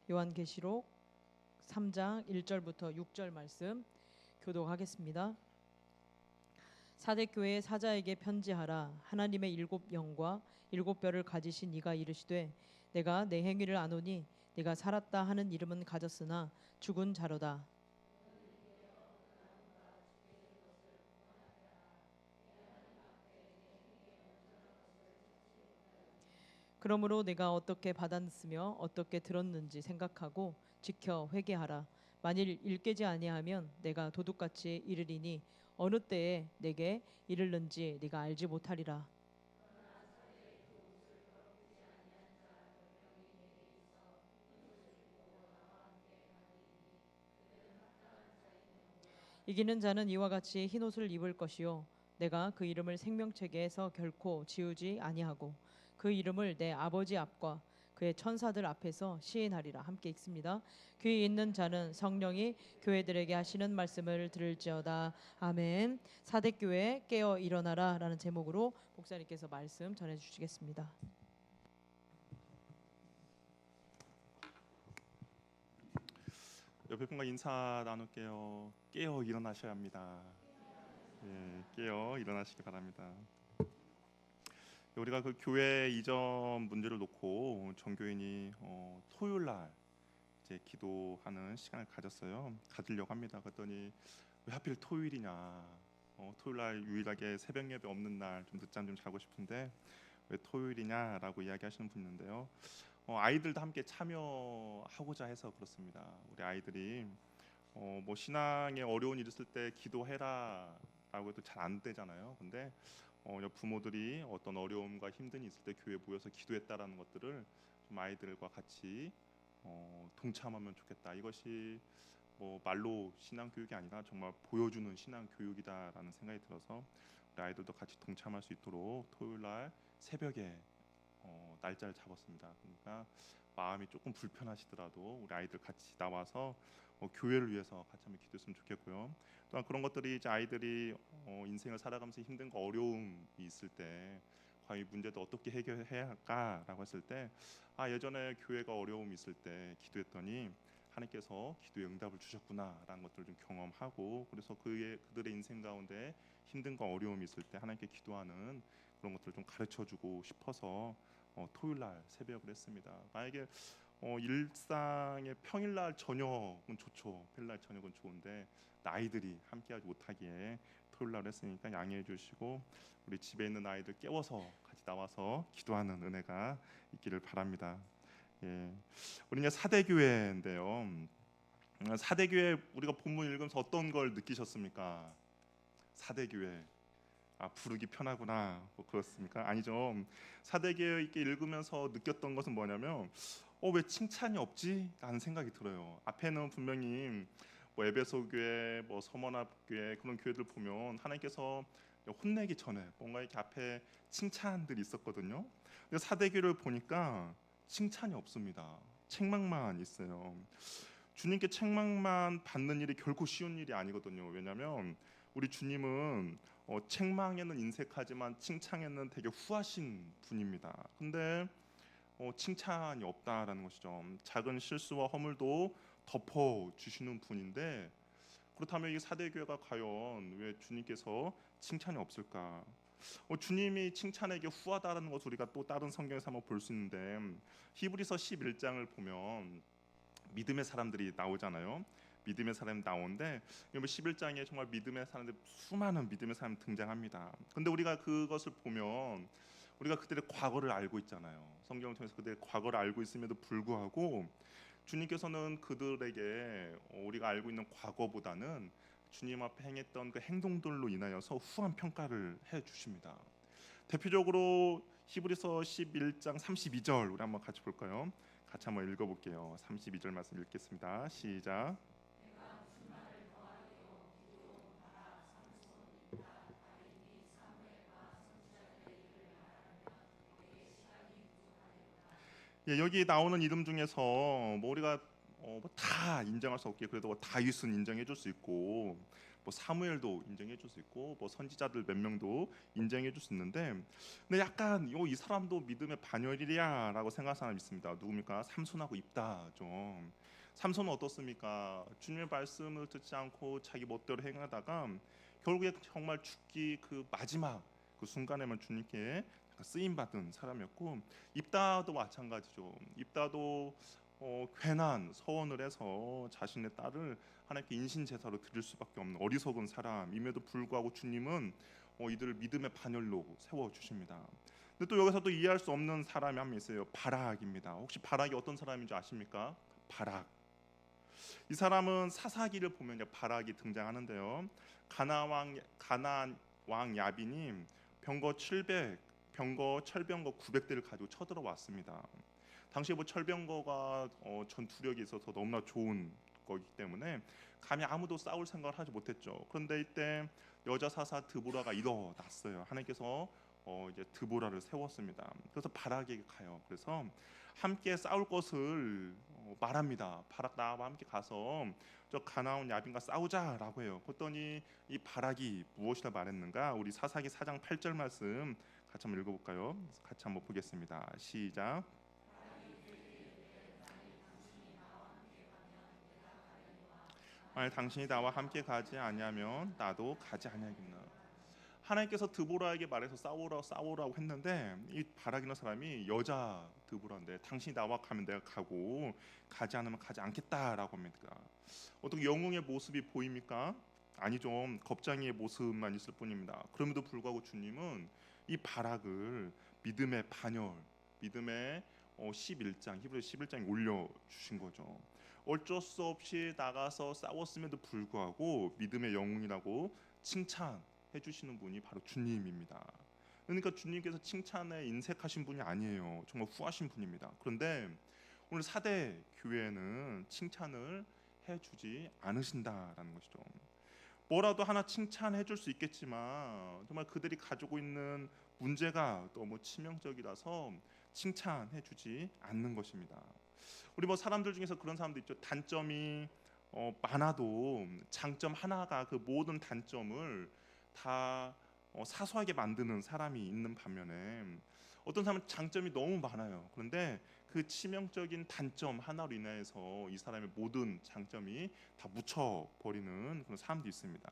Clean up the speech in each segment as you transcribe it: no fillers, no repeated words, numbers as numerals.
요한계시록 3장 1절부터 6절 말씀 교독하겠습니다. 사대 교회의 사자에게 편지하라. 하나님의 일곱 영과 일곱 뼈를 가지신 이가 이르시되 내가 내 행위를 아노니 네가 살았다 하는 이름은 가졌으나 죽은 자로다. 그러므로 내가 어떻게 받았으며 어떻게 들었는지 생각하고 지켜 회개하라. 만일 일깨지 아니하면 내가 도둑같이 이르리니 어느 때에 내게 이르는지 네가 알지 못하리라. 이기는 자는 이와 같이 흰 옷을 입을 것이요 내가 그 이름을 생명책에서 결코 지우지 아니하고 그 이름을 내 아버지 앞과 그의 천사들 앞에서 시인하리라. 함께 읽습니다. 귀 있는 자는 성령이 교회들에게 하시는 말씀을 들을지어다. 아멘. 사대교회 깨어 일어나라 라는 제목으로 목사님께서 말씀 전해주시겠습니다. 옆에 분과 인사 나눌게요. 깨어 일어나셔야 합니다. 예, 깨어 일어나시기 바랍니다. 우리가 그 교회 이전 문제를 놓고 전교인이 토요일 날 이제 기도하는 시간을 가지려고 합니다. 그랬더니 왜 하필 토요일이냐? 토요일 날 유일하게 새벽 예배 없는 날 좀 늦잠 좀 자고 싶은데 왜 토요일이냐라고 이야기하시는 분 있는데요. 아이들도 함께 참여하고자 해서 그렇습니다. 우리 아이들이 뭐 신앙에 어려운 일 있을 때 기도해라라고 해도 잘 안 되잖아요. 근데 부모들이 어떤 어려움과 힘든 일이 있을 때 교회에 모여서 기도했다라는 것들을 좀 아이들과 같이 동참하면 좋겠다. 이것이 뭐 말로 신앙 교육이 아니라 정말 보여주는 신앙 교육이다라는 생각이 들어서 우리 아이들도 같이 동참할 수 있도록 토요일 날 새벽에 날짜를 잡았습니다. 그러니까 마음이 조금 불편하시더라도 우리 아이들 같이 나와서 교회를 위해서 같이 한번 기도했으면 좋겠고요. 또한 그런 것들이 이제 아이들이 인생을 살아가면서 힘든 거 어려움이 있을 때 과연 이 문제도 어떻게 해결해야 할까라고 했을 때 예전에 교회가 어려움이 있을 때 기도했더니 하나님께서 기도의 응답을 주셨구나라는 것들을 좀 경험하고 그래서 그들의 인생 가운데 힘든 거 어려움이 있을 때 하나님께 기도하는 그런 것들을 좀 가르쳐주고 싶어서 토요일 날 새벽을 했습니다. 만약에 일상의 평일날 저녁은 좋죠. 평일날 저녁은 좋은데 아이들이 함께하지 못하기에 토요일 날 했으니까 양해해 주시고 우리 집에 있는 아이들 깨워서 같이 나와서 기도하는 은혜가 있기를 바랍니다. 예, 우리는 사대교회인데요. 사대교회 우리가 본문 읽으면서 어떤 걸 느끼셨습니까? 사대교회 부르기 편하구나 뭐 그렇습니까? 아니죠. 사대교회 이렇게 읽으면서 느꼈던 것은 뭐냐면 왜 칭찬이 없지? 라는 생각이 들어요. 앞에는 분명히 뭐 에베소 교회, 뭐 서머나 교회 그런 교회들 보면 하나님께서 혼내기 전에 뭔가 이렇게 앞에 칭찬들이 있었거든요. 근데 사대교회를 보니까 칭찬이 없습니다. 책망만 있어요. 주님께 책망만 받는 일이 결코 쉬운 일이 아니거든요. 왜냐하면 우리 주님은 책망에는 인색하지만 칭찬에는 되게 후하신 분입니다. 근데 칭찬이 없다라는 것이죠. 작은 실수와 허물도 덮어 주시는 분인데 그렇다면 이 사대교회가 과연 왜 주님께서 칭찬이 없을까? 주님이 칭찬에게 후하다라는 것을 우리가 또 다른 성경에서 한번 볼 수 있는데 히브리서 11장을 보면 믿음의 사람들이 나오잖아요. 믿음의 사람이 나오는데 11장에 정말 믿음의 사람들 수많은 믿음의 사람이 등장합니다. 근데 우리가 그것을 보면 우리가 그들의 과거를 알고 있잖아요. 성경을 통해서 그들의 과거를 알고 있음에도 불구하고 주님께서는 그들에게 우리가 알고 있는 과거보다는 주님 앞에 행했던 그 행동들로 인하여서 후한 평가를 해 주십니다. 대표적으로 히브리서 11장 32절 우리 한번 같이 볼까요? 같이 한번 읽어볼게요. 32절 말씀 읽겠습니다. 시작. 예, 여기 나오는 이름 중에서 뭐 우리가 다 인정할 수 없게 그래도 뭐 다윗은 인정해줄 수 있고 뭐 사무엘도 인정해 줄 수 있고 뭐 선지자들 몇 명도 인정해 줄 수 있는데, 근데 약간 이 사람도 믿음의 반열이야라고 생각하는 사람이 있습니다. 누굽니까? 삼손하고 입다 좀. 삼손은 어떻습니까? 주님의 말씀을 듣지 않고 자기 멋대로 행하다가 결국에 정말 죽기 그 마지막 그 순간에만 주님께 쓰임 받은 사람이었고, 입다도 마찬가지죠. 입다도 괜한 서원을 해서 자신의 딸을 하나님께 인신 제사로 드릴 수밖에 없는 어리석은 사람임에도 불구하고 주님은 이들을 믿음의 반열로 세워 주십니다. 근데 또 여기서 또 이해할 수 없는 사람이 한 명 있어요. 바락입니다. 혹시 바락이 어떤 사람인지 아십니까? 바락. 이 사람은 사사기를 보면 바락이 등장하는데요. 가나안 왕 야빈이 병거 700, 철병거 900대를 가지고 쳐들어왔습니다. 당시에 뭐 철병거가 전투력이 있어서 너무나 좋은 거기 때문에 감히 아무도 싸울 생각을 하지 못했죠. 그런데 이때 여자 사사 드보라가 일어났어요. 하나님께서 이제 드보라를 세웠습니다. 그래서 바락에게 가요. 그래서 함께 싸울 것을 말합니다. 바락 나와 함께 가서 저 가나온 야빈과 싸우자라고 해요. 그랬더니 이 바락이 무엇이라 말했는가? 우리 사사기 4장 8절 말씀 같이 한번 읽어볼까요? 같이 한번 보겠습니다. 시작. 만약 당신이 나와 함께 가지 아니하면 나도 가지 아니하겠나. 하나님께서 드보라에게 말해서 싸우라고 했는데 이 바락이라는 사람이 여자 드보라인데 당신이 나와 가면 내가 가고 가지 않으면 가지 않겠다라고 합니다. 어떻게 영웅의 모습이 보입니까? 아니, 좀 겁쟁이의 모습만 있을 뿐입니다. 그럼에도 불구하고 주님은 이 바락을 믿음의 반열, 믿음의 11장 히브리서 11장에 올려 주신 거죠. 어쩔 수 없이 나가서 싸웠음에도 불구하고 믿음의 영웅이라고 칭찬해 주시는 분이 바로 주님입니다. 그러니까 주님께서 칭찬에 인색하신 분이 아니에요. 정말 후하신 분입니다. 그런데 오늘 사대 교회는 칭찬을 해주지 않으신다라는 것이죠. 뭐라도 하나 칭찬해 줄 수 있겠지만 정말 그들이 가지고 있는 문제가 너무 치명적이라서 칭찬해 주지 않는 것입니다. 우리 뭐 사람들 중에서 그런 사람도 있죠. 단점이 많아도 장점 하나가 그 모든 단점을 다 사소하게 만드는 사람이 있는 반면에 어떤 사람은 장점이 너무 많아요. 그런데 그 치명적인 단점 하나로 인해서 이 사람의 모든 장점이 다 묻혀버리는 그런 사람도 있습니다.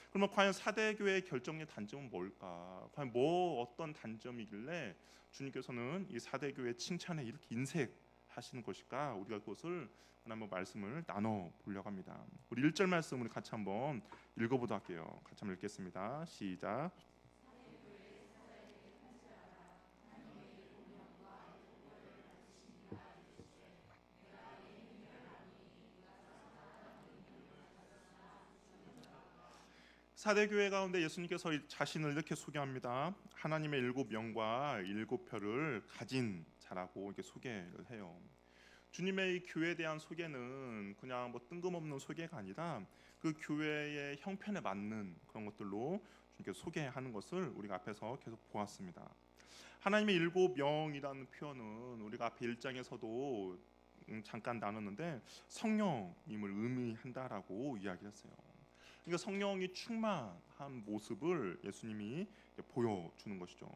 그러면 과연 사대교회의 결정의 단점은 뭘까? 과연 어떤 단점이길래 주님께서는 이 사대교회 칭찬에 이렇게 인색하시는 것일까? 우리가 그것을 한번 말씀을 나눠 보려고 합니다. 우리 1절 말씀 우리 같이 한번 읽어보도록 할게요. 같이 한번 읽겠습니다. 시작. 사대교회 가운데 예수님께서 자신을 이렇게 소개합니다. 하나님의 7영과 7표를 가진 자라고 이렇게 소개를 해요. 주님의 이 교회에 대한 소개는 그냥 뭐 뜬금없는 소개가 아니라 그 교회의 형편에 맞는 그런 것들로 주님께서 소개하는 것을 우리가 앞에서 계속 보았습니다. 하나님의 7영이라는 표현은 우리가 앞에 1장에서도 잠깐 나눴는데 성령님을 의미한다라고 이야기했어요. 그러니까 성령이 충만한 모습을 예수님이 보여주는 것이죠.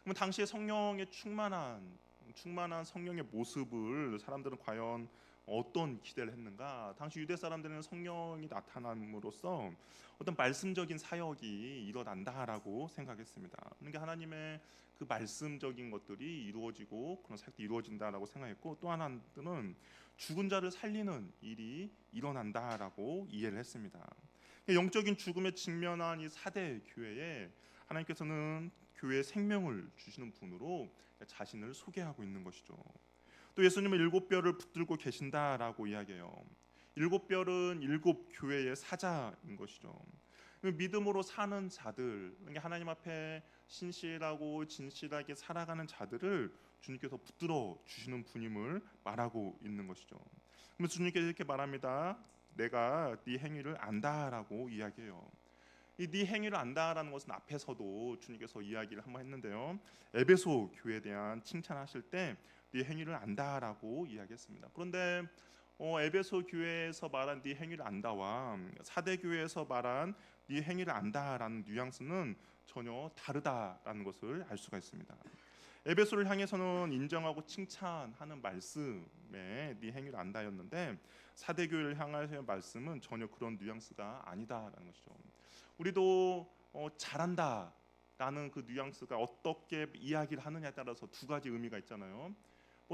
그러면 당시에 성령의 충만한 성령의 모습을 사람들은 과연 어떤 기대를 했는가? 당시 유대 사람들은 성령이 나타남으로써 어떤 말씀적인 사역이 일어난다라고 생각했습니다. 그러니까 하나님의 그 말씀적인 것들이 이루어지고 그런 사역이 이루어진다라고 생각했고, 또 하나는 죽은 자를 살리는 일이 일어난다라고 이해를 했습니다. 영적인 죽음에 직면한 이 사대 교회에 하나님께서는 교회에 생명을 주시는 분으로 자신을 소개하고 있는 것이죠. 또 예수님은 7뼈를 붙들고 계신다라고 이야기해요. 7뼈는 7교회의 사자인 것이죠. 믿음으로 사는 자들, 하나님 앞에 신실하고 진실하게 살아가는 자들을 주님께서 붙들어 주시는 분임을 말하고 있는 것이죠. 그러면 주님께서 이렇게 말합니다. 내가 네 행위를 안다라고 이야기해요. 이 네 행위를 안다라는 것은 앞에서도 주님께서 이야기를 한번 했는데요. 에베소 교회에 대한 칭찬하실 때 네 행위를 안다라고 이야기했습니다. 그런데 에베소 교회에서 말한 네 행위를 안다와 사대 교회에서 말한 네 행위를 안다라는 뉘앙스는 전혀 다르다라는 것을 알 수가 있습니다. 에베소를 향해서는 인정하고 칭찬하는 말씀에 네 행위를 안다였는데 사대 교회를 향하여 말씀은 전혀 그런 뉘앙스가 아니다라는 것이죠. 우리도 잘한다라는 그 뉘앙스가 어떻게 이야기를 하느냐에 따라서 두 가지 의미가 있잖아요.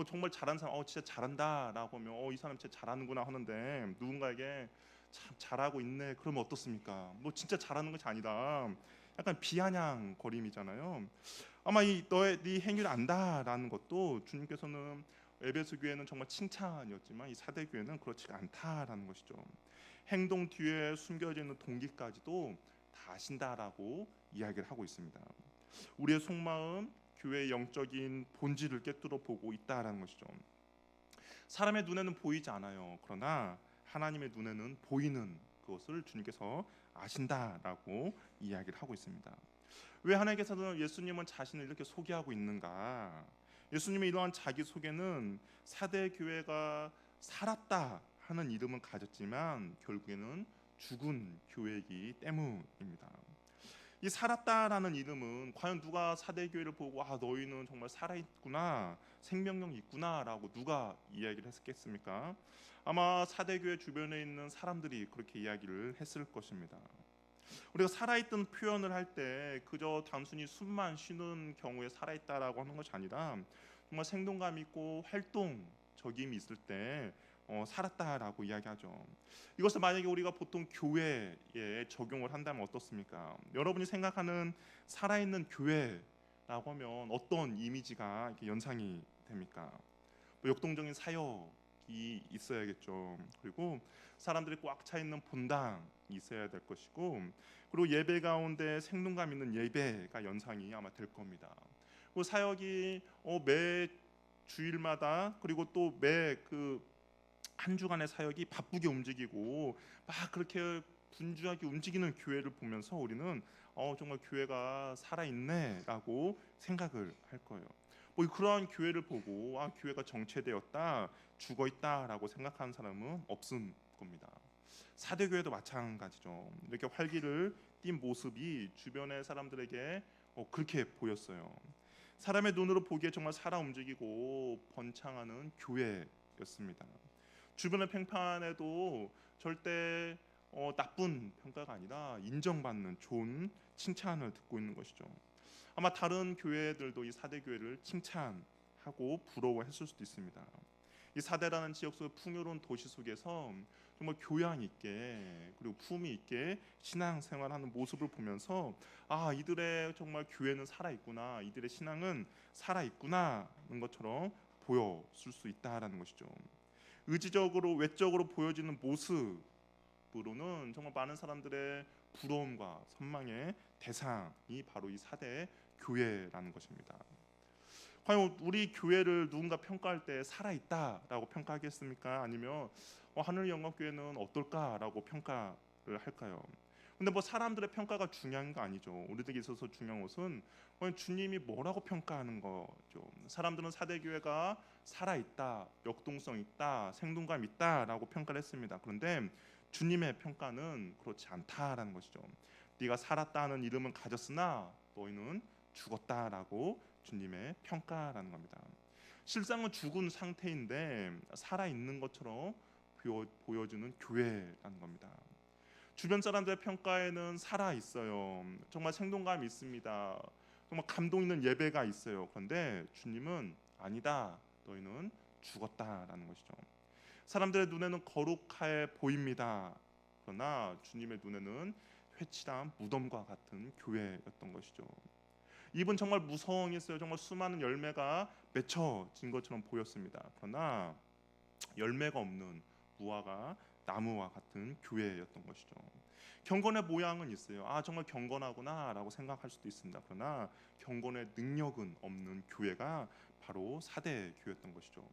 정말 잘한 사람, 진짜 잘한다라고 하면 이 사람 진짜 잘하는구나 하는데 누군가에게 참 잘하고 있네 그러면 어떻습니까? 진짜 잘하는 것이 아니다. 약간 비아냥거림이잖아요. 아마 이 너의 네 행위를 안다라는 것도 주님께서는 에베소 교회는 정말 칭찬이었지만 이 사대 교회는 그렇지가 않다라는 것이죠. 행동 뒤에 숨겨져 있는 동기까지도 다 아신다라고 이야기를 하고 있습니다. 우리의 속마음, 교회의 영적인 본질을 꿰뚫어 보고 있다라는 것이죠. 사람의 눈에는 보이지 않아요. 그러나 하나님의 눈에는 보이는 그것을 주님께서 아신다라고 이야기를 하고 있습니다. 왜 하나님께서는 예수님은 자신을 이렇게 소개하고 있는가? 예수님의 이러한 자기 소개는 사대 교회가 살았다 하는 이름은 가졌지만 결국에는 죽은 교회이기 때문입니다. 이 살았다라는 이름은 과연 누가 사대 교회를 보고 너희는 정말 살아있구나, 생명력이 있구나라고 누가 이야기를 했겠습니까? 아마 사대 교회 주변에 있는 사람들이 그렇게 이야기를 했을 것입니다. 우리가 살아있던 표현을 할 때 그저 단순히 숨만 쉬는 경우에 살아있다라고 하는 것이 아니라 정말 생동감 있고 활동적임이 있을 때 살았다라고 이야기하죠. 이것을 만약에 우리가 보통 교회에 적용을 한다면 어떻습니까? 여러분이 생각하는 살아있는 교회라고 하면 어떤 이미지가 이렇게 연상이 됩니까? 역동적인 사역이 있어야겠죠. 그리고 사람들이 꽉 차 있는 본당이 있어야 될 것이고, 그리고 예배 가운데 생동감 있는 예배가 연상이 아마 될 겁니다. 그 사역이 매 주일마다 그리고 또 매 한 주간의 사역이 바쁘게 움직이고 막 그렇게 분주하게 움직이는 교회를 보면서 우리는 정말 교회가 살아있네라고 생각을 할 거예요. 그러한 교회를 보고 교회가 정체되었다, 죽어있다라고 생각하는 사람은 없을 겁니다. 사대교회도 마찬가지죠. 이렇게 활기를 띈 모습이 주변의 사람들에게 그렇게 보였어요. 사람의 눈으로 보기에 정말 살아 움직이고 번창하는 교회였습니다. 주변의 평판에도 절대 나쁜 평가가 아니라 인정받는 좋은 칭찬을 듣고 있는 것이죠. 아마 다른 교회들도 이 사대 교회를 칭찬하고 부러워했을 수도 있습니다. 이 사대라는 지역 속 풍요로운 도시 속에서 정말 교양 있게 그리고 품위 있게 신앙생활하는 모습을 보면서 이들의 정말 교회는 살아 있구나, 이들의 신앙은 살아 있구나는 것처럼 보였을 수 있다라는 것이죠. 의지적으로 외적으로 보여지는 모습으로는 정말 많은 사람들의 부러움과 선망의 대상이 바로 이 사대 교회라는 것입니다. 과연 우리 교회를 누군가 평가할 때 살아있다라고 평가하겠습니까? 아니면 하늘영광교회는 어떨까라고 평가를 할까요? 근데 사람들의 평가가 중요한 거 아니죠. 우리들에게 있어서 중요한 것은 주님이 뭐라고 평가하는 거죠. 사람들은 사대교회가 살아있다, 역동성 있다, 생동감 있다라고 평가를 했습니다. 그런데 주님의 평가는 그렇지 않다라는 것이죠. 네가 살았다는 이름은 가졌으나 너희는 죽었다라고 주님의 평가라는 겁니다. 실상은 죽은 상태인데 살아있는 것처럼 보여주는 교회라는 겁니다. 주변 사람들의 평가에는 살아 있어요. 정말 생동감이 있습니다. 정말 감동 있는 예배가 있어요. 그런데 주님은 아니다. 너희는 죽었다라는 것이죠. 사람들의 눈에는 거룩해 보입니다. 그러나 주님의 눈에는 회칠한 무덤과 같은 교회였던 것이죠. 입은 정말 무성했어요. 정말 수많은 열매가 맺혀진 것처럼 보였습니다. 그러나 열매가 없는 무화과 나무와 같은 교회였던 것이죠. 경건의 모양은 있어요. 정말 경건하구나라고 생각할 수도 있습니다. 그러나 경건의 능력은 없는 교회가 바로 사대 교회였던 것이죠.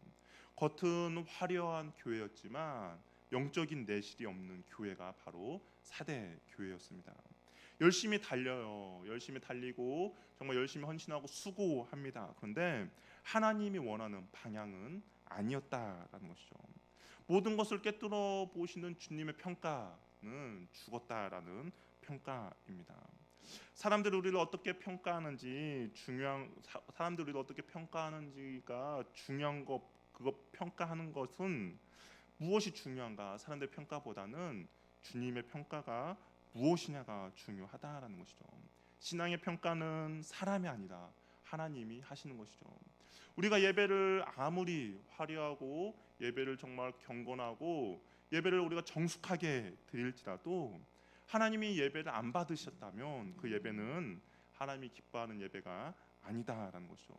겉은 화려한 교회였지만 영적인 내실이 없는 교회가 바로 사대 교회였습니다. 열심히 달려요. 열심히 달리고 정말 열심히 헌신하고 수고합니다. 그런데 하나님이 원하는 방향은 아니었다라는 것이죠. 모든 것을 깨뜨려 보시는 주님의 평가는 죽었다라는 평가입니다. 사람들이 우리를 어떻게 평가하는지 사람들이 우리를 어떻게 평가하는지가 중요한 것, 그거 평가하는 것은 무엇이 중요한가? 사람들의 평가보다는 주님의 평가가 무엇이냐가 중요하다라는 것이죠. 신앙의 평가는 사람이 아니라 하나님이 하시는 것이죠. 우리가 예배를 아무리 화려하고 예배를 정말 경건하고 예배를 우리가 정숙하게 드릴지라도 하나님이 예배를 안 받으셨다면 그 예배는 하나님이 기뻐하는 예배가 아니다라는 것이죠.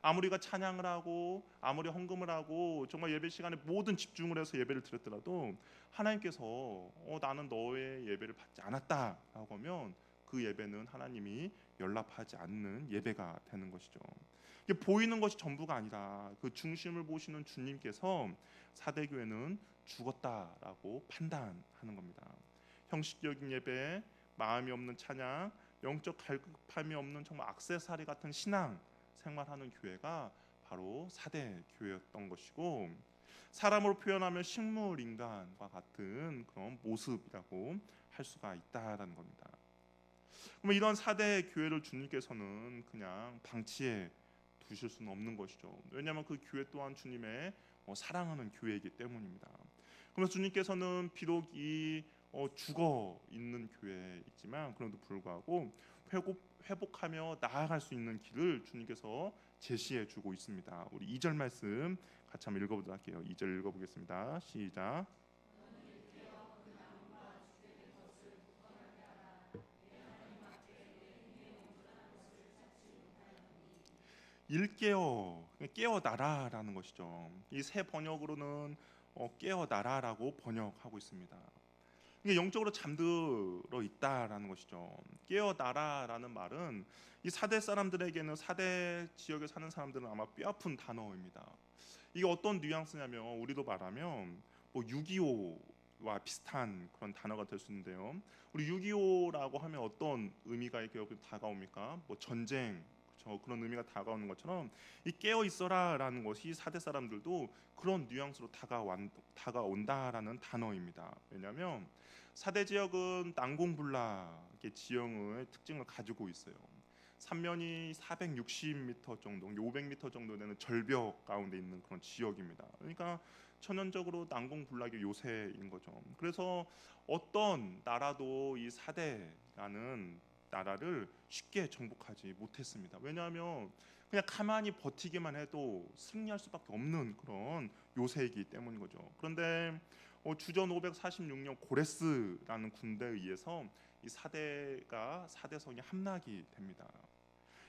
아무리 우리가 찬양을 하고 아무리 헌금을 하고 정말 예배 시간에 모든 집중을 해서 예배를 드렸더라도 하나님께서 나는 너의 예배를 받지 않았다라고 하면 그 예배는 하나님이 연락하지 않는 예배가 되는 것이죠. 이게 보이는 것이 전부가 아니라 그 중심을 보시는 주님께서 사대교회는 죽었다라고 판단하는 겁니다. 형식적인 예배, 마음이 없는 찬양, 영적 갈급함이 없는 정말 액세서리 같은 신앙 생활하는 교회가 바로 사대 교회였던 것이고, 사람으로 표현하면 식물 인간과 같은 그런 모습이라고 할 수가 있다라는 겁니다. 그러면 이런 사대 교회를 주님께서는 그냥 방치해 두실 수는 없는 것이죠. 왜냐하면 그 교회 또한 주님의 사랑하는 교회이기 때문입니다. 그래서 주님께서는 비록 이 죽어 있는 교회이지만 그럼에도 불구하고 회복하며 나아갈 수 있는 길을 주님께서 제시해 주고 있습니다. 우리 2절 말씀 같이 한번 읽어보도록 할게요. 2절 읽어보겠습니다. 시작. 일깨어 깨어나라라는 것이죠. 이 새 번역으로는 깨어나라라고 번역하고 있습니다. 이게 영적으로 잠들어 있다라는 것이죠. 깨어나라라는 말은 이 사대 사람들에게는, 사대 지역에 사는 사람들은 아마 뼈아픈 단어입니다. 이게 어떤 뉘앙스냐면 우리도 말하면 뭐 6.25와 비슷한 그런 단어가 될 수 있는데요. 우리 6.25라고 하면 어떤 의미가 이렇게 다가옵니까? 뭐 전쟁, 그런 의미가 다가오는 것처럼 이 깨어 있어라라는 것이 사대 사람들도 그런 뉘앙스로 다가온다라는 단어입니다. 왜냐하면 사대 지역은 난공불락의 지형의 특징을 가지고 있어요. 삼면이 460m 정도, 500m 정도 되는 절벽 가운데 있는 그런 지역입니다. 그러니까 천연적으로 난공불락의 요새인 거죠. 그래서 어떤 나라도 이 사대라는 나라를 쉽게 정복하지 못했습니다. 왜냐하면 그냥 가만히 버티기만 해도 승리할 수밖에 없는 그런 요새이기 때문인 거죠. 그런데 주전 546년 고레스라는 군대에 의해서 이 사대성이 함락이 됩니다.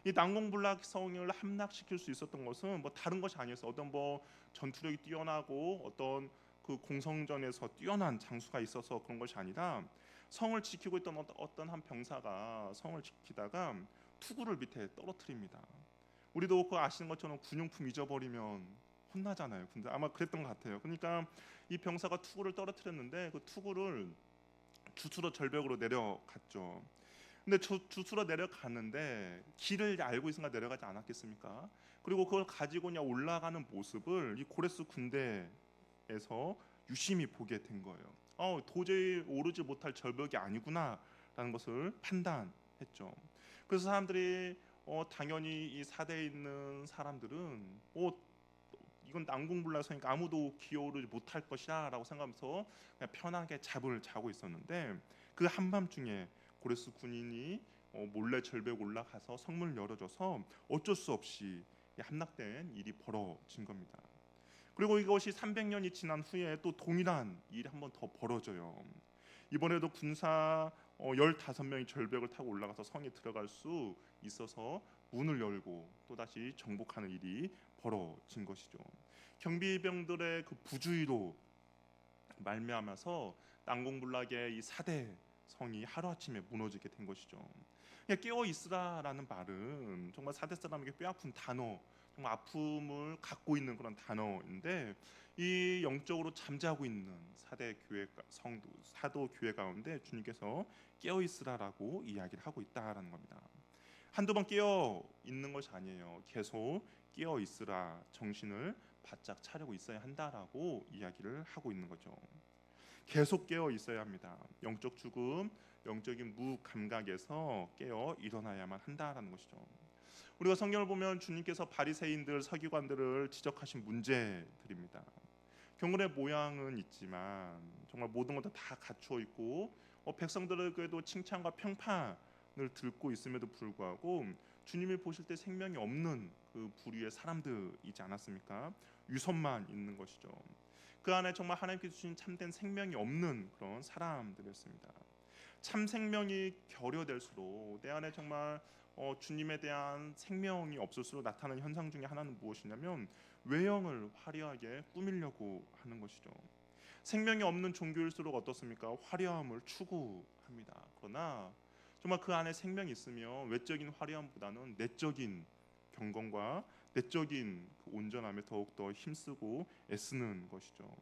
이 난공불락 성을 함락시킬 수 있었던 것은 뭐 다른 것이 아니었어요. 어떤 뭐 전투력이 뛰어나고 어떤 그 공성전에서 뛰어난 장수가 있어서 그런 것이 아니라 성을 지키고 있던 어떤 한 병사가 성을 지키다가 투구를 밑에 떨어뜨립니다. 우리도 그거 아시는 것처럼 군용품 잊어버리면 혼나잖아요. 근데 아마 그랬던 것 같아요. 그러니까 이 병사가 투구를 떨어뜨렸는데 그 투구를 주스로 절벽으로 내려갔죠. 근데 주스로 내려가는데 길을 알고 있으니까 내려가지 않았겠습니까? 그리고 그걸 가지고 그냥 올라가는 모습을 이 고레스 군대에서 유심히 보게 된 거예요. 도저히 오르지 못할 절벽이 아니구나라는 것을 판단했죠. 그래서 사람들이 당연히 이 사대에 있는 사람들은 이건 난공불락서니까 아무도 기어오르지 못할 것이다라고 생각하면서 그냥 편하게 잠을 자고 있었는데 그 한밤중에 고레스 군인이 몰래 절벽 올라가서 성문을 열어줘서 어쩔 수 없이 함락된 일이 벌어진 겁니다. 그리고 이것이 300년이 지난 후에 또 동일한 일이 한 번 더 벌어져요. 이번에도 군사 15명이 절벽을 타고 올라가서 성에 들어갈 수 있어서 문을 열고 또다시 정복하는 일이 벌어진 것이죠. 경비병들의 그 부주의로 말미암아서 난공불락의 이 사대 성이 하루아침에 무너지게 된 것이죠. 깨어 있으라라는 말은 정말 사대 사람에게 뼈아픈 단어, 정말 아픔을 갖고 있는 그런 단어인데 이 영적으로 잠자고 있는 사대 교회 사도 교회 가운데 주님께서 깨어 있으라라고 이야기를 하고 있다라는 겁니다. 한두 번 깨어 있는 것이 아니에요. 계속 깨어 있으라, 정신을 바짝 차리고 있어야 한다라고 이야기를 하고 있는 거죠. 계속 깨어 있어야 합니다. 영적 죽음, 영적인 무감각에서 깨어 일어나야만 한다라는 것이죠. 우리가 성경을 보면 주님께서 바리새인들, 서기관들을 지적하신 문제들입니다. 경건의 모양은 있지만 정말 모든 것도 다 갖추어 있고 백성들에게도 칭찬과 평판을 듣고 있음에도 불구하고 주님이 보실 때 생명이 없는 그 부류의 사람들이지 않았습니까? 유선만 있는 것이죠. 그 안에 정말 하나님께서 주신 참된 생명이 없는 그런 사람들이었습니다. 참 생명이 결여될수록 내 안에 정말 주님에 대한 생명이 없을수록 나타나는 현상 중에 하나는 무엇이냐면 외형을 화려하게 꾸미려고 하는 것이죠. 생명이 없는 종교일수록 어떻습니까? 화려함을 추구합니다. 그러나 정말 그 안에 생명이 있으면 외적인 화려함보다는 내적인 경건과 내적인 그 온전함에 더욱더 힘쓰고 애쓰는 것이죠.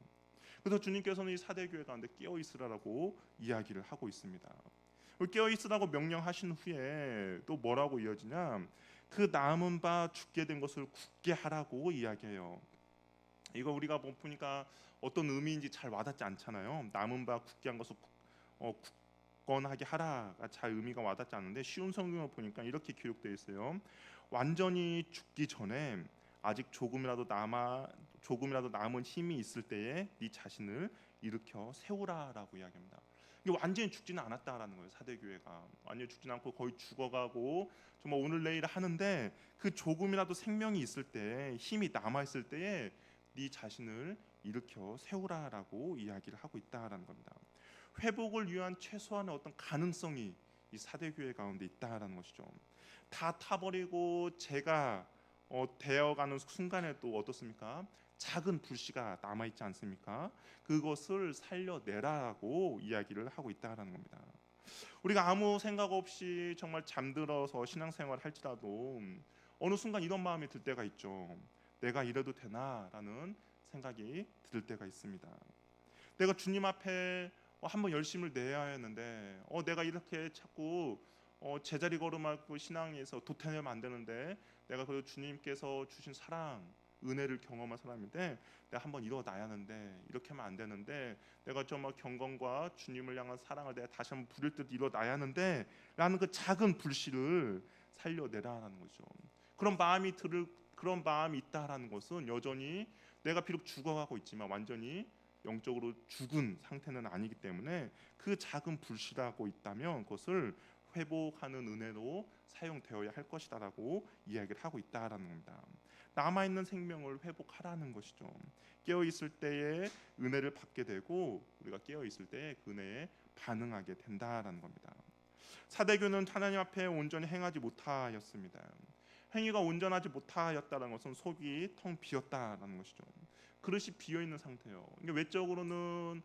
그래서 주님께서는 이 사대교회 가운데 깨어 있으라고 이야기를 하고 있습니다. 깨어 있으라고 명령하신 후에 또 뭐라고 이어지냐? 그 남은 바 죽게 된 것을 굳게 하라고 이야기해요. 이거 우리가 보니까 어떤 의미인지 잘 와닿지 않잖아요. 남은 바 굳게 한 것을 굳건하게 하라가 잘 의미가 와닿지 않는데 쉬운 성경을 보니까 이렇게 기록되어 있어요. 완전히 죽기 전에 아직 조금이라도 남은 힘이 있을 때에 네 자신을 일으켜 세우라라고 이야기합니다. 이게 완전히 죽지는 않았다라는 거예요. 사대교회가 완전히 죽지는 않고 거의 죽어가고 정말 오늘 내일 하는데 그 조금이라도 생명이 있을 때, 힘이 남아 있을 때에 네 자신을 일으켜 세우라라고 이야기를 하고 있다라는 겁니다. 회복을 위한 최소한의 어떤 가능성이 이 사대교회 가운데 있다라는 것이죠. 다 타버리고 제가 되어가는 순간에 또 어떻습니까? 작은 불씨가 남아있지 않습니까? 그것을 살려내라고 이야기를 하고 있다는 겁니다. 우리가 아무 생각 없이 정말 잠들어서 신앙생활을 할지라도 어느 순간 이런 마음이 들 때가 있죠. 내가 이래도 되나라는 생각이 들 때가 있습니다. 내가 주님 앞에 한번 열심을 내야 했는데 내가 이렇게 자꾸 제자리 걸음하고 신앙에서 도태되면 안 되는데 내가 그래도 주님께서 주신 사랑 은혜를 경험한 사람인데 내가 한번 일어나야 하는데 이렇게 하면 안 되는데 내가 정말 경건과 주님을 향한 사랑을 내가 다시 한번 부릴 듯 일어나야 하는데 라는 그 작은 불씨를 살려내라는 거죠. 그런 마음이 있다라는 것은 여전히 내가 비록 죽어가고 있지만 완전히 영적으로 죽은 상태는 아니기 때문에 그 작은 불씨라고 있다면 그것을 회복하는 은혜로 사용되어야 할 것이다라고 이야기를 하고 있다라는 겁니다. 남아있는 생명을 회복하라는 것이죠. 깨어있을 때에 은혜를 받게 되고 우리가 깨어있을 때에 그 은혜에 반응하게 된다라는 겁니다. 사대교는 하나님 앞에 온전히 행하지 못하였습니다. 행위가 온전하지 못하였다는 것은 속이 텅 비었다라는 것이죠. 그릇이 비어 있는 상태예요. 이게 외적으로는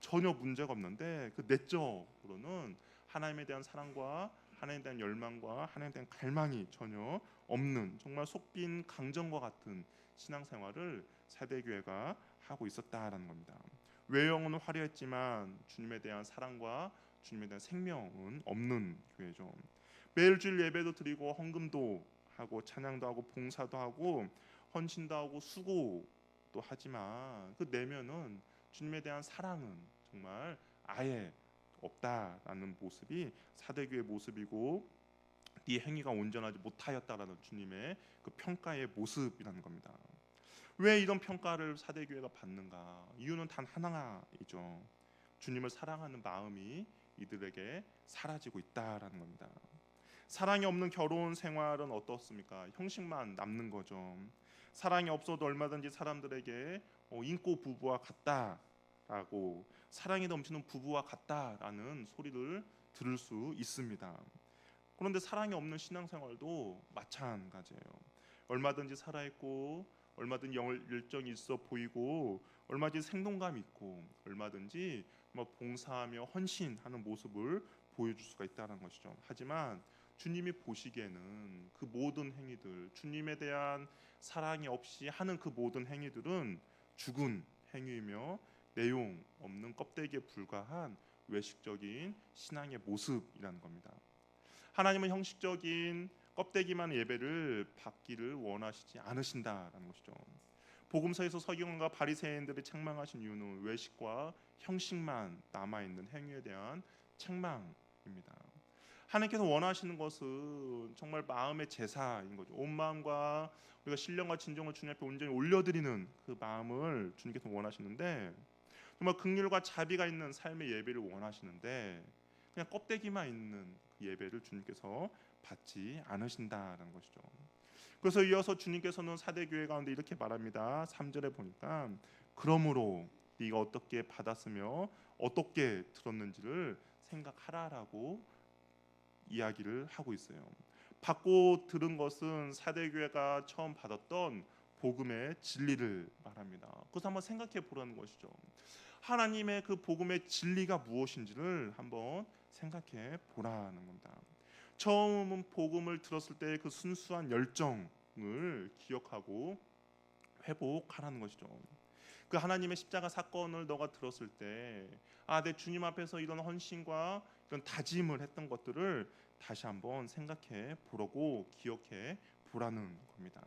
전혀 문제가 없는데 그 내적으로는 하나님에 대한 사랑과 하나님에 대한 열망과 하나님에 대한 갈망이 전혀 없는 정말 속빈 강정과 같은 신앙생활을 사대교회가 하고 있었다라는 겁니다. 외형은 화려했지만 주님에 대한 사랑과 주님에 대한 생명은 없는 교회죠. 매일 주일 예배도 드리고 헌금도 하고 찬양도 하고 봉사도 하고 헌신도 하고 수고도 하지만 그 내면은 주님에 대한 사랑은 정말 아예 없다라는 모습이 사대교의 모습이고 네 행위가 온전하지 못하였다라는 주님의 그 평가의 모습이라는 겁니다. 왜 이런 평가를 사대교회가 받는가? 이유는 단 하나이죠. 주님을 사랑하는 마음이 이들에게 사라지고 있다라는 겁니다. 사랑이 없는 결혼 생활은 어떻습니까? 형식만 남는 거죠. 사랑이 없어도 얼마든지 사람들에게 인고 부부와 같다라고 사랑이 넘치는 부부와 같다라는 소리를 들을 수 있습니다. 그런데 사랑이 없는 신앙생활도 마찬가지예요. 얼마든지 살아있고 얼마든지 열정이 있어 보이고 얼마든지 생동감 있고 얼마든지 봉사하며 헌신하는 모습을 보여줄 수가 있다는 것이죠. 하지만 주님이 보시기에는 그 모든 행위들, 주님에 대한 사랑이 없이 하는 그 모든 행위들은 죽은 행위이며 내용 없는 껍데기에 불과한 외식적인 신앙의 모습이라는 겁니다. 하나님은 형식적인 껍데기만 예배를 받기를 원하시지 않으신다라는 것이죠. 복음서에서 서기관과 바리새인들이 책망하신 이유는 외식과 형식만 남아있는 행위에 대한 책망입니다. 하나님께서 원하시는 것은 정말 마음의 제사인 거죠. 온 마음과 우리가 신령과 진정을 주님 앞에 온전히 올려드리는 그 마음을 주님께서 원하시는데, 정말 긍휼과 자비가 있는 삶의 예배를 원하시는데 그냥 껍데기만 있는 그 예배를 주님께서 받지 않으신다는 것이죠. 그래서 이어서 주님께서는 사대교회 가운데 이렇게 말합니다. 3절에 보니까 그러므로 네가 어떻게 받았으며 어떻게 들었는지를 생각하라라고 이야기를 하고 있어요. 받고 들은 것은 사대교회가 처음 받았던 복음의 진리를 말합니다. 그래서 한번 생각해 보라는 것이죠. 하나님의 그 복음의 진리가 무엇인지를 한번 생각해 보라는 겁니다. 처음 복음을 들었을 때 그 순수한 열정을 기억하고 회복하라는 것이죠. 그 하나님의 십자가 사건을 너가 들었을 때, 내 주님 앞에서 이런 헌신과 이런 다짐을 했던 것들을 다시 한번 생각해 보라고 기억해 보라는 겁니다.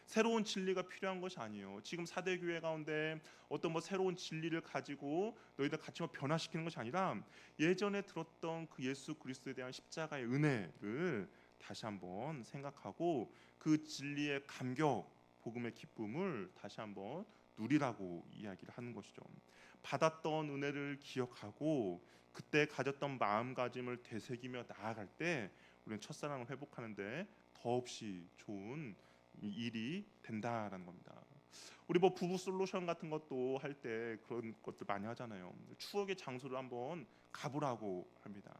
새로운 진리가 필요한 것이 아니에요. 지금 사대 교회 가운데 어떤 새로운 진리를 가지고 너희들 같이 변화시키는 것이 아니라 예전에 들었던 그 예수 그리스도에 대한 십자가의 은혜를 다시 한번 생각하고 그 진리의 감격, 복음의 기쁨을 다시 한번 누리라고 이야기를 하는 것이죠. 받았던 은혜를 기억하고 그때 가졌던 마음가짐을 되새기며 나아갈 때 우리는 첫사랑을 회복하는데 더없이 좋은 일이 된다라는 겁니다. 우리 부부 솔루션 같은 것도 할 때 그런 것들 많이 하잖아요. 추억의 장소를 한번 가보라고 합니다.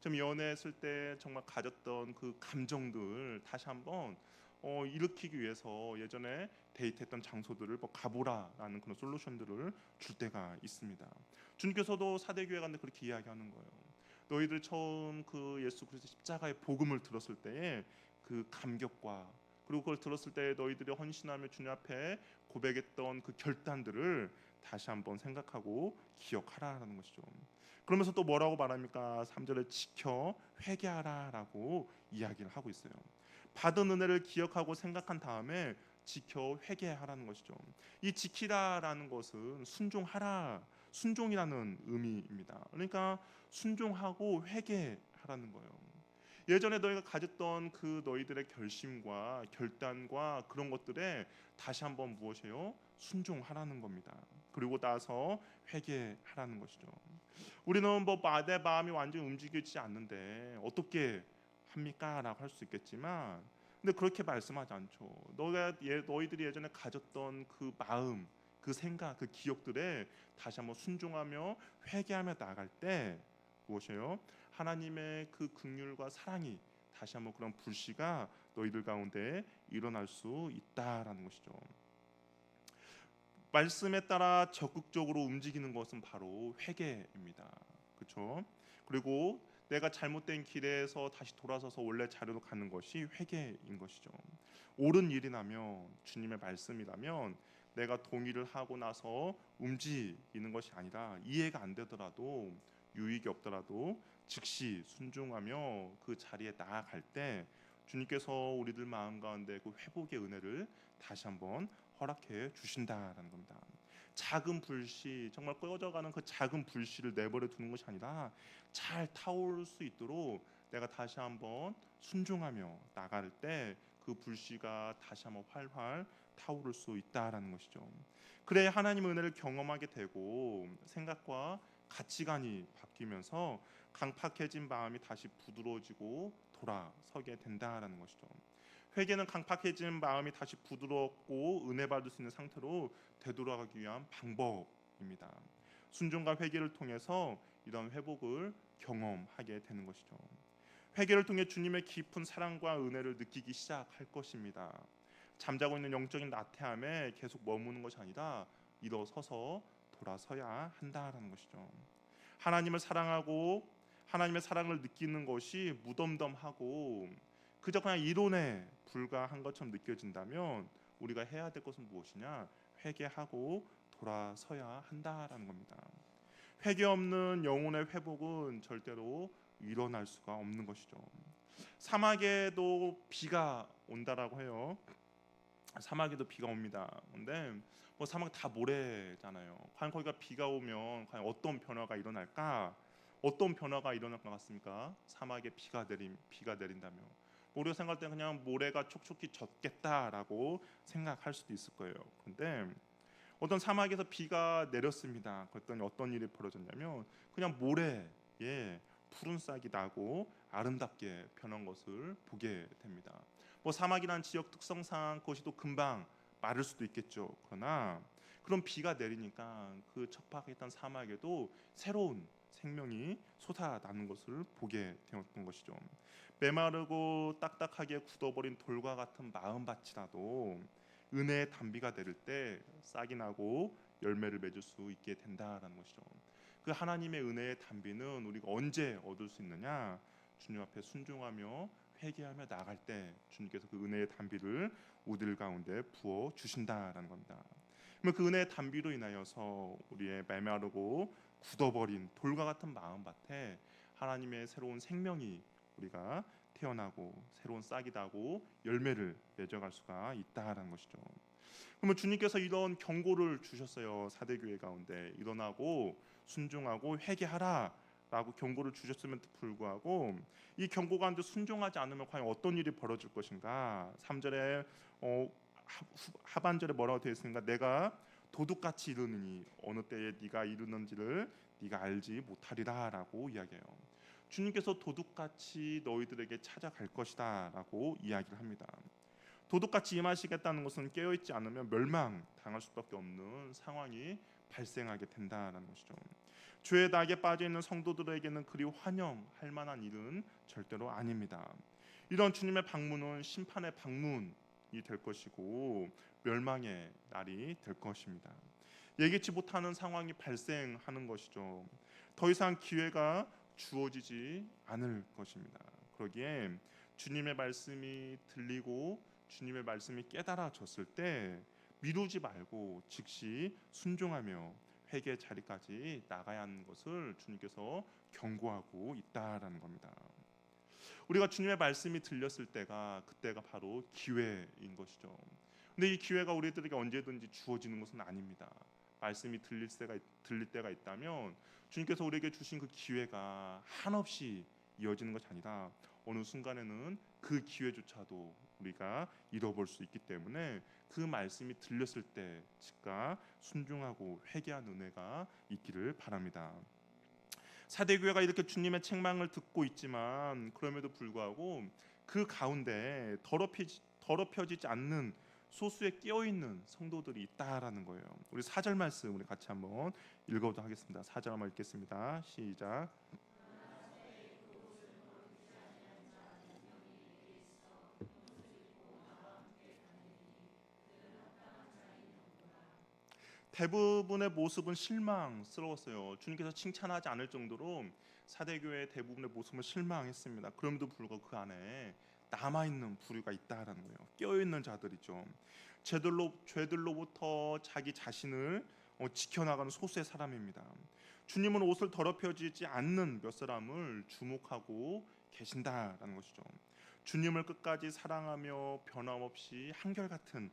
좀 연애했을 때 정말 가졌던 그 감정들 다시 한번 일으키기 위해서 예전에 데이트했던 장소들을 가보라라는 그런 솔루션들을 줄 때가 있습니다. 주님께서도 사대교회 가운데 그렇게 이야기하는 거예요. 너희들 처음 그 예수 그리스도 십자가의 복음을 들었을 때의 그 감격과 그리고 그걸 들었을 때 너희들이 헌신하며 주님 앞에 고백했던 그 결단들을 다시 한번 생각하고 기억하라는 것이죠. 그러면서 또 뭐라고 말합니까? 3절에 지켜 회개하라라고 이야기를 하고 있어요. 받은 은혜를 기억하고 생각한 다음에 지켜 회개하라는 것이죠. 이 지키다라는 것은 순종하라, 순종이라는 의미입니다. 그러니까 순종하고 회개하라는 거예요. 예전에 너희가 가졌던 그 너희들의 결심과 결단과 그런 것들에 다시 한번 무엇이에요? 순종하라는 겁니다. 그리고 나서 회개하라는 것이죠. 우리는 내 마음이 완전히 움직이지 않는데 어떻게 합니까? 라고 할 수 있겠지만 근데 그렇게 말씀하지 않죠. 너희들이 예전에 가졌던 그 마음, 그 생각, 그 기억들에 다시 한번 순종하며 회개하며 나아갈 때 무엇이에요? 하나님의 그 긍휼과 사랑이 다시 한번 그런 불씨가 너희들 가운데 일어날 수 있다라는 것이죠. 말씀에 따라 적극적으로 움직이는 것은 바로 회개입니다. 그렇죠? 그리고 내가 잘못된 길에서 다시 돌아서서 원래 자리로 가는 것이 회개인 것이죠. 옳은 일이라면 주님의 말씀이라면 내가 동의를 하고 나서 움직이는 것이 아니라 이해가 안 되더라도 유익이 없더라도 즉시 순종하며 그 자리에 나아갈 때 주님께서 우리들 마음 가운데 그 회복의 은혜를 다시 한번 허락해 주신다라는 겁니다. 작은 불씨, 정말 꺼져가는 그 작은 불씨를 내버려 두는 것이 아니라 잘 타오를 수 있도록 내가 다시 한번 순종하며 나갈 때 그 불씨가 다시 한번 활활 타오를 수 있다라는 것이죠. 그래 하나님의 은혜를 경험하게 되고 생각과 가치관이 바뀌면서 강팍해진 마음이 다시 부드러워지고 돌아서게 된다라는 것이죠. 회개는 강팍해진 마음이 다시 부드럽고 은혜 받을 수 있는 상태로 되돌아가기 위한 방법입니다. 순종과 회개를 통해서 이런 회복을 경험하게 되는 것이죠. 회개를 통해 주님의 깊은 사랑과 은혜를 느끼기 시작할 것입니다. 잠자고 있는 영적인 나태함에 계속 머무는 것이 아니라 일어서서 돌아서야 한다라는 것이죠. 하나님을 사랑하고 하나님의 사랑을 느끼는 것이 무덤덤하고 그저 그냥 이론에 불과한 것처럼 느껴진다면 우리가 해야 될 것은 무엇이냐? 회개하고 돌아서야 한다라는 겁니다. 회개 없는 영혼의 회복은 절대로 일어날 수가 없는 것이죠. 사막에도 비가 온다라고 해요. 사막에도 비가 옵니다. 근데 뭐 사막 다 모래잖아요. 과연 거기가 비가 오면 과연 어떤 변화가 일어날까? 어떤 변화가 일어날 것 같습니까? 사막에 비가 내린다면 우리가 생각할 때 그냥 모래가 촉촉히 젖겠다라고 생각할 수도 있을 거예요. 근데 어떤 사막에서 비가 내렸습니다. 그랬더니 어떤 일이 벌어졌냐면 그냥 모래에 푸른 싹이 나고 아름답게 변한 것을 보게 됩니다. 뭐 사막이란 지역 특성상 그것이 또 금방 마를 수도 있겠죠. 그러나 그런 비가 내리니까 그 척박했던 사막에도 새로운 생명이 솟아나는 것을 보게 되었던 것이죠. 메마르고 딱딱하게 굳어버린 돌과 같은 마음밭이라도 은혜의 단비가 내릴 때 싹이 나고 열매를 맺을 수 있게 된다라는 것이죠. 그 하나님의 은혜의 단비는 우리가 언제 얻을 수 있느냐? 주님 앞에 순종하며 회개하며 나갈 때 주님께서 그 은혜의 단비를 우리들 가운데 부어 주신다라는 겁니다. 그러면 그 은혜의 단비로 인하여서 우리의 메마르고 굳어버린 돌과 같은 마음밭에 하나님의 새로운 생명이 우리가 태어나고 새로운 싹이 나고 열매를 맺어갈 수가 있다라는 것이죠. 그러면 주님께서 이런 경고를 주셨어요. 사대교회 가운데 일어나고 순종하고 회개하라라고 경고를 주셨음에도 불구하고 이 경고 가운데 순종하지 않으면 과연 어떤 일이 벌어질 것인가? 3절에 하반절에 뭐라고 되어 있습니까? 내가 도둑같이 이르느니 어느 때에 네가 이르는지를 네가 알지 못하리라라고 이야기해요. 주님께서 도둑같이 너희들에게 찾아갈 것이다라고 이야기를 합니다. 도둑같이 임하시겠다는 것은 깨어있지 않으면 멸망당할 수밖에 없는 상황이 발생하게 된다는 것이죠. 죄의 낙에 빠져 있는 성도들에게는 그리 환영할 만한 일은 절대로 아닙니다. 이런 주님의 방문은 심판의 방문이 될 것이고 멸망의 날이 될 것입니다. 예기치 못하는 상황이 발생하는 것이죠. 더 이상 기회가 주어지지 않을 것입니다. 그러기에 주님의 말씀이 들리고 주님의 말씀이 깨달아졌을 때 미루지 말고 즉시 순종하며 회개 자리까지 나가야 하는 것을 주님께서 경고하고 있다라는 겁니다. 우리가 주님의 말씀이 들렸을 때가 그때가 바로 기회인 것이죠. 근데 이 기회가 우리들에게 언제든지 주어지는 것은 아닙니다. 말씀이 들릴 때가 있다면 주님께서 우리에게 주신 그 기회가 한없이 이어지는 것이 아니라 어느 순간에는 그 기회조차도 우리가 잃어볼 수 있기 때문에 그 말씀이 들렸을 때 즉각 순종하고 회개한 은혜가 있기를 바랍니다. 사대교회가 이렇게 주님의 책망을 듣고 있지만 그럼에도 불구하고 그 가운데 더럽혀지지 않는 소수에 끼어있는 성도들이 있다라는 거예요. 우리 4절 말씀 우리 같이 한번 읽어보도록 하겠습니다. 4절 한번 읽겠습니다. 시작. 대부분의 모습은 실망스러웠어요. 주님께서 칭찬하지 않을 정도로 사대교회의 대부분의 모습은 실망했습니다. 그럼에도 불구하고 그 안에 남아있는 부류가 있다라는 거예요. 깨어있는 자들이죠. 죄들로부터 자기 자신을 지켜나가는 소수의 사람입니다. 주님은 옷을 더럽혀지지 않는 몇 사람을 주목하고 계신다라는 것이죠. 주님을 끝까지 사랑하며 변함없이 한결같은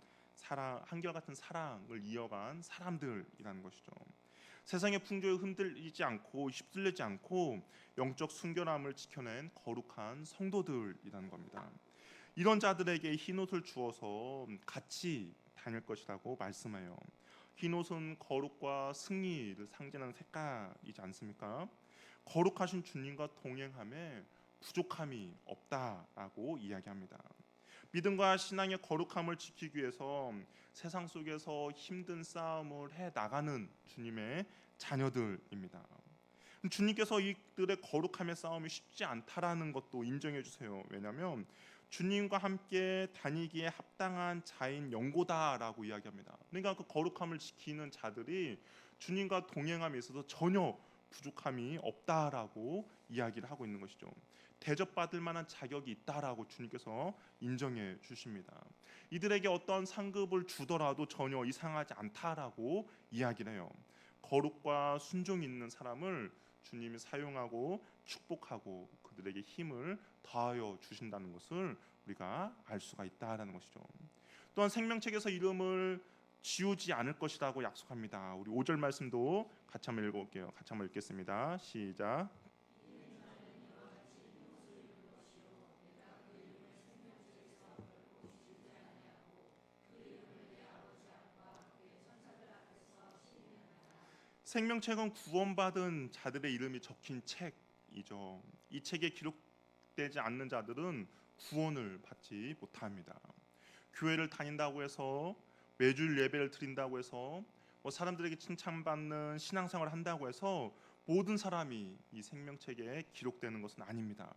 사랑을 이어간 사람들이라는 것이죠. 세상의 풍조에 흔들리지 않고 휩쓸리지 않고 영적 순결함을 지켜낸 거룩한 성도들이라는 겁니다. 이런 자들에게 흰옷을 주어서 같이 다닐 것이라고 말씀해요. 흰옷은 거룩과 승리를 상징하는 색깔이지 않습니까? 거룩하신 주님과 동행함에 부족함이 없다라고 이야기합니다. 믿음과 신앙의 거룩함을 지키기 위해서 세상 속에서 힘든 싸움을 해 나가는 주님의 자녀들입니다. 주님께서 이들의 거룩함의 싸움이 쉽지 않다라는 것도 인정해 주세요. 왜냐하면 주님과 함께 다니기에 합당한 자인 영고다라고 이야기합니다. 그러니까 그 거룩함을 지키는 자들이 주님과 동행함에 있어서 전혀 부족함이 없다라고 이야기를 하고 있는 것이죠. 대접받을 만한 자격이 있다라고 주님께서 인정해 주십니다. 이들에게 어떤 상급을 주더라도 전혀 이상하지 않다라고 이야기를 해요. 거룩과 순종이 있는 사람을 주님이 사용하고 축복하고 그들에게 힘을 더하여 주신다는 것을 우리가 알 수가 있다라는 것이죠. 또한 생명책에서 이름을 지우지 않을 것이라고 약속합니다. 우리 5절 말씀도 같이 한번 읽어볼게요. 같이 한번 읽겠습니다. 시작. 생명책은 구원받은 자들의 이름이 적힌 책이죠. 이 책에 기록되지 않는 자들은 구원을 받지 못합니다. 교회를 다닌다고 해서 매주 예배를 드린다고 해서 사람들에게 칭찬받는 신앙생활을 한다고 해서 모든 사람이 이 생명책에 기록되는 것은 아닙니다.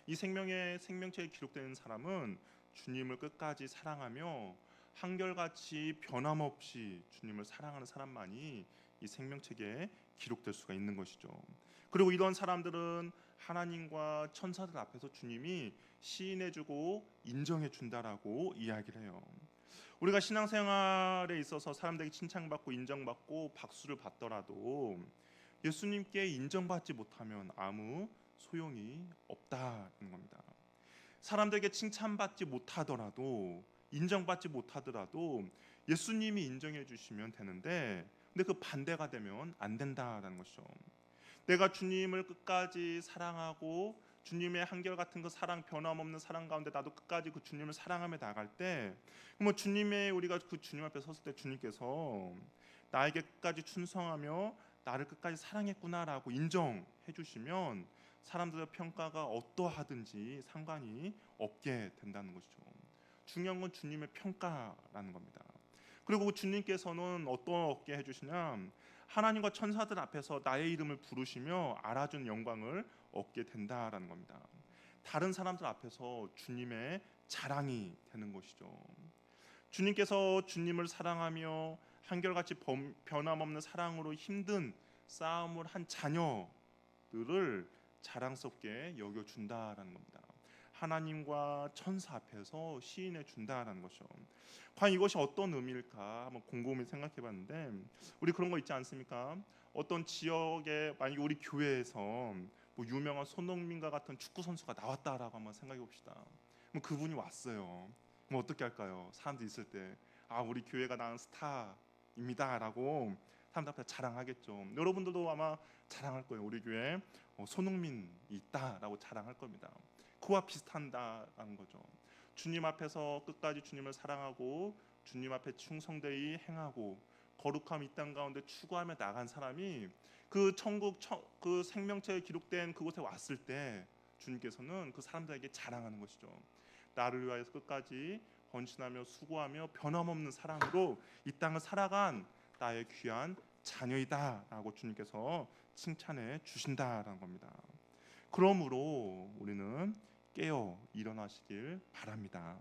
이 생명책에 기록되는 사람은 주님을 끝까지 사랑하며 한결같이 변함없이 주님을 사랑하는 사람만이 이 생명책에 기록될 수가 있는 것이죠. 그리고 이런 사람들은 하나님과 천사들 앞에서 주님이 시인해주고 인정해준다라고 이야기를 해요. 우리가 신앙생활에 있어서 사람들에게 칭찬받고 인정받고 박수를 받더라도 예수님께 인정받지 못하면 아무 소용이 없다는 겁니다. 사람들에게 칭찬받지 못하더라도 인정받지 못하더라도 예수님이 인정해 주시면 되는데, 근데 그 반대가 되면 안 된다라는 것이죠. 내가 주님을 끝까지 사랑하고 주님의 한결같은 그 사랑, 변함없는 사랑 가운데 나도 끝까지 그 주님을 사랑하며 나갈 때, 주님의 우리가 그 주님 앞에 섰을 때 주님께서 나에게 끝까지 충성하며 나를 끝까지 사랑했구나라고 인정해 주시면 사람들의 평가가 어떠하든지 상관이 없게 된다는 것이죠. 중요한 건 주님의 평가라는 겁니다. 그리고 주님께서는 어떻게 해주시냐, 하나님과 천사들 앞에서 나의 이름을 부르시며 알아준 영광을 얻게 된다라는 겁니다. 다른 사람들 앞에서 주님의 자랑이 되는 것이죠. 주님께서 주님을 사랑하며 한결같이 변함없는 사랑으로 힘든 싸움을 한 자녀들을 자랑스럽게 여겨준다라는 겁니다. 하나님과 천사 앞에서 시인해 준다라는 것이죠. 과연 이것이 어떤 의미일까 한번 곰곰이 생각해봤는데, 우리 그런 거 있지 않습니까? 어떤 지역에 만약에 우리 교회에서 유명한 손흥민과 같은 축구 선수가 나왔다라고 한번 생각해 봅시다. 그분이 왔어요. 어떻게 할까요? 사람들 있을 때 우리 교회가 낳은 스타입니다라고 사람들 앞에 자랑하겠죠. 여러분들도 아마 자랑할 거예요. 우리 교회에 손흥민이 있다라고 자랑할 겁니다. 그와 비슷한다라는 거죠. 주님 앞에서 끝까지 주님을 사랑하고 주님 앞에 충성되이 행하고 거룩함 이 땅 가운데 추구하며 나간 사람이 그 천국 그 생명체에 기록된 그곳에 왔을 때 주님께서는 그 사람들에게 자랑하는 것이죠. 나를 위하여서 끝까지 헌신하며 수고하며 변함없는 사랑으로 이 땅을 살아간 나의 귀한 자녀이다라고 주님께서 칭찬해 주신다라는 겁니다. 그러므로 우리는 깨어 일어나시길 바랍니다.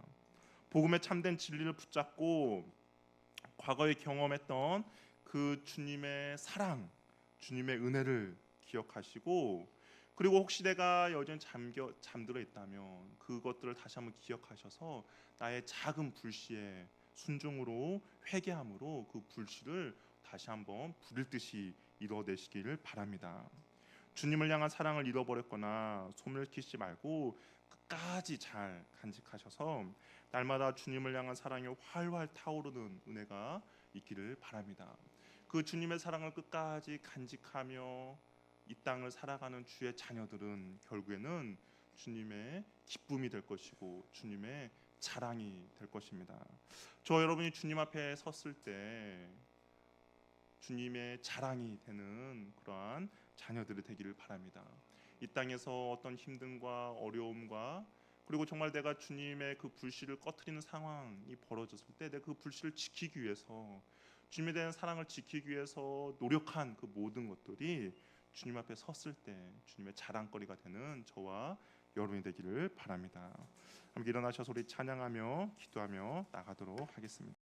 복음의 참된 진리를 붙잡고 과거에 경험했던 그 주님의 사랑, 주님의 은혜를 기억하시고, 그리고 혹시 내가 여전히 잠들어 있다면 그것들을 다시 한번 기억하셔서 나의 작은 불씨에 순종으로 회개함으로 그 불씨를 다시 한번 부릴 듯이 이뤄내시기를 바랍니다. 주님을 향한 사랑을 잃어버렸거나 소멸키지 말고 끝까지 잘 간직하셔서 날마다 주님을 향한 사랑이 활활 타오르는 은혜가 있기를 바랍니다. 그 주님의 사랑을 끝까지 간직하며 이 땅을 살아가는 주의 자녀들은 결국에는 주님의 기쁨이 될 것이고 주님의 자랑이 될 것입니다. 저 여러분이 주님 앞에 섰을 때 주님의 자랑이 되는 그러한 자녀들이 되기를 바랍니다. 이 땅에서 어떤 힘듦과 어려움과 그리고 정말 내가 주님의 그 불씨를 꺼트리는 상황이 벌어졌을 때 내가 그 불씨를 지키기 위해서 주님에 대한 사랑을 지키기 위해서 노력한 그 모든 것들이 주님 앞에 섰을 때 주님의 자랑거리가 되는 저와 여러분이 되기를 바랍니다. 함께 일어나셔서 우리 찬양하며 기도하며 나가도록 하겠습니다.